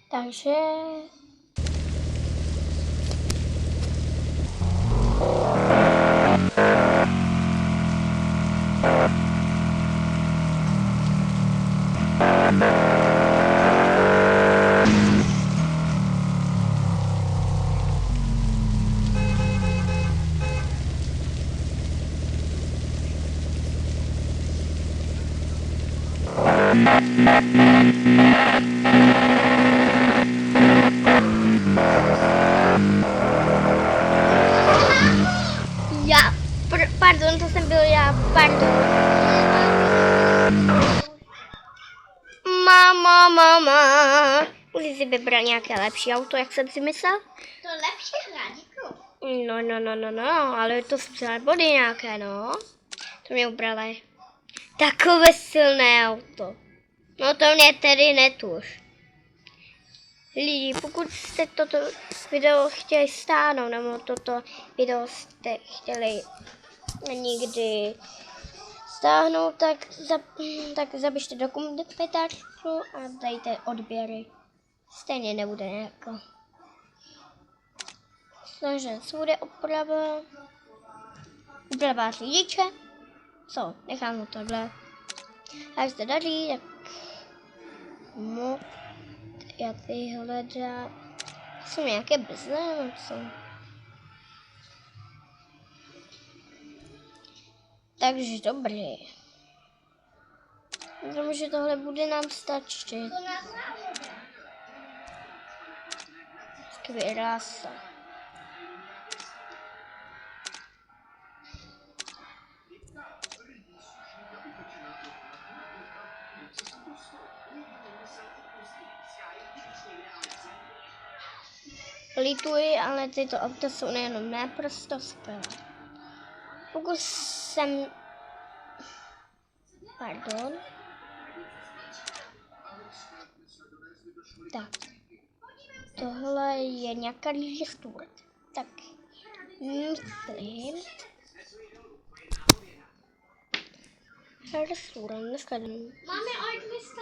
Takže... Pardon, to jsem byl já, pardon. Mama. Můžeš si vybrat nějaké lepší auto, jak jsem si myslel? To lepší hra, děkuju. No, ale to jsou celé body nějaké, no. To mě ubrali. Takové silné auto. No to mě tedy netuž. Lidi, pokud jste toto video chtěli stáhnout, nebo toto video jste chtěli někdy stáhnout, tak zapište do komentářů a dejte odběry. Stejně nebude nějako. Takže co bude oprava řidiče. Co, nechám ho takhle. A jak se daří, tak já vyhledám. Jsou nějaké brzné, co? Takže dobrý. Myslím, že tohle bude nám stačit. Skvělá se. Lituji, ale tyto auta jsou nejenom naprosto skvělé. Pokud jsem... Pardon. Tak. Tohle je nějaká restaurat. Tak. Myslím... Restaurant, dneska Máme od dneska